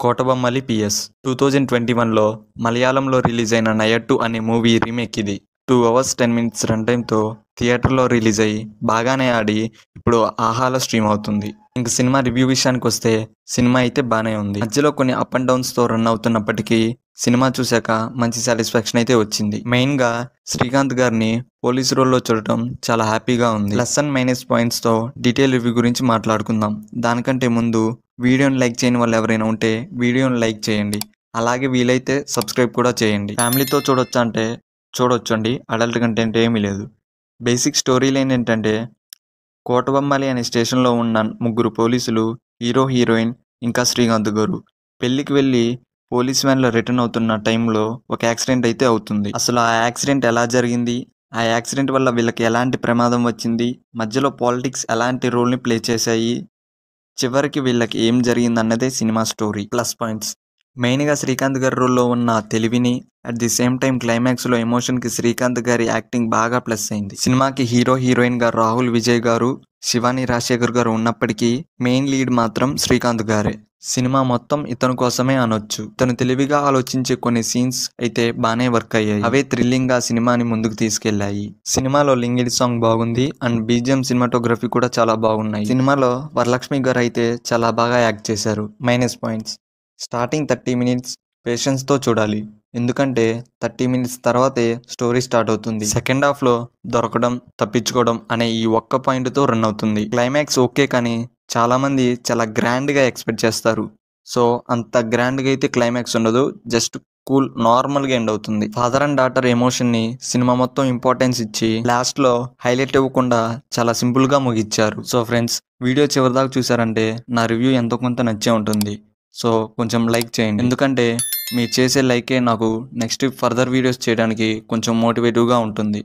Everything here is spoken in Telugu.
కోటబొమ్మలి పిఎస్ 2021లో మలయాళంలో రిలీజ్ అయిన నయట్టు అనే మూవీ రీమేక్ ఇది. 2 అవర్స్ 10 మినిట్స్ రన్ టైమ్తో థియేటర్లో రిలీజ్ అయ్యి బాగానే ఆడి ఇప్పుడు ఆహాలో స్ట్రీమ్ అవుతుంది. ఇంక సినిమా రివ్యూ విషయానికి వస్తే సినిమా అయితే బాగానే ఉంది. మధ్యలో కొన్ని అప్ అండ్ డౌన్స్తో రన్ అవుతున్నప్పటికీ సినిమా చూశాక మంచి సాటిస్ఫాక్షన్ అయితే వచ్చింది. మెయిన్గా శ్రీకాంత్ గారిని పోలీస్ రోల్లో చూడటం చాలా హ్యాపీగా ఉంది. ప్లస్ అండ్ మైనస్ పాయింట్స్తో డీటెయిల్ రివ్యూ గురించి మాట్లాడుకుందాం. దానికంటే ముందు వీడియోని లైక్ చేయని వాళ్ళు ఎవరైనా ఉంటే వీడియోని లైక్ చేయండి. అలాగే వీలైతే సబ్స్క్రైబ్ కూడా చేయండి. ఫ్యామిలీతో చూడొచ్చా అంటే చూడొచ్చండి. అడల్ట్ కంటెంట్ ఏమీ లేదు. బేసిక్ స్టోరీ లైన్ ఏంటంటే కోటబొమ్మాలి అనే స్టేషన్లో ఉన్న ముగ్గురు పోలీసులు, హీరో, హీరోయిన్ ఇంకా శ్రీకాంత్ గారు పెళ్లికి వెళ్ళి పోలీస్ వ్యాన్లో రిటర్న్ అవుతున్న టైంలో ఒక యాక్సిడెంట్ అయితే అవుతుంది. అసలు ఆ యాక్సిడెంట్ ఎలా జరిగింది, ఆ యాక్సిడెంట్ వల్ల వీళ్ళకి ఎలాంటి ప్రమాదం వచ్చింది, మధ్యలో పాలిటిక్స్ ఎలాంటి రోల్ని ప్లే చేశాయి, చివరికి వీళ్ళకి ఏం జరిగిందన్నదే సినిమా స్టోరీ. ప్లస్ పాయింట్స్ మెయిన్గా శ్రీకాంత్ గారి రోల్లో ఉన్న తెలివిని, అట్ ది సేమ్ టైం క్లైమాక్స్లో ఎమోషన్కి శ్రీకాంత్ గారి యాక్టింగ్ బాగా ప్లస్ అయింది. సినిమాకి హీరో, హీరోయిన్ గారు రాహుల్ విజయ్ గారు, శివాని రాజశేఖర్ గారు ఉన్నప్పటికీ మెయిన్ లీడ్ మాత్రం శ్రీకాంత్ గారే. సినిమా మొత్తం ఇతను కోసమే అనొచ్చు. ఇతను తెలివిగా ఆలోచించే కొన్ని సీన్స్ అయితే బాగానే వర్క్ అయ్యాయి. అవే థ్రిల్లింగ్గా సినిమాని ముందుకు తీసుకెళ్లాయి. సినిమాలో లింగిడి సాంగ్ బాగుంది అండ్ బీజిఎం, సినిమాటోగ్రఫీ కూడా చాలా బాగున్నాయి. సినిమాలో వరలక్ష్మి గారు అయితే చాలా బాగా యాక్ట్ చేశారు. మైనస్ పాయింట్స్ స్టార్టింగ్ 30 మినిట్స్ పేషెన్స్తో చూడాలి. ఎందుకంటే 30 మినిట్స్ తర్వాతే స్టోరీ స్టార్ట్ అవుతుంది. సెకండ్ హాఫ్లో దొరకడం, తప్పించుకోవడం అనే ఈ ఒక్క పాయింట్తో రన్ అవుతుంది. క్లైమాక్స్ ఓకే, కానీ చాలామంది చాలా గ్రాండ్గా ఎక్స్పెక్ట్ చేస్తారు. సో అంత గ్రాండ్గా అయితే క్లైమాక్స్ ఉండదు. జస్ట్ కూల్ నార్మల్గా ఎండ్ అవుతుంది. ఫాదర్ అండ్ డాటర్ ఎమోషన్ని సినిమా మొత్తం ఇంపార్టెన్స్ ఇచ్చి లాస్ట్లో హైలైట్ ఇవ్వకుండా చాలా సింపుల్గా ముగిచ్చారు. సో ఫ్రెండ్స్, వీడియో చివరిదాకా చూసారంటే నా రివ్యూ ఎంతో కొంత నచ్చే ఉంటుంది. సో కొంచెం లైక్ చేయండి. ఎందుకంటే మీరు చేసే లైకే నాకు నెక్స్ట్ ఫర్దర్ వీడియోస్ చేయడానికి కొంచెం మోటివేటివ్గా ఉంటుంది.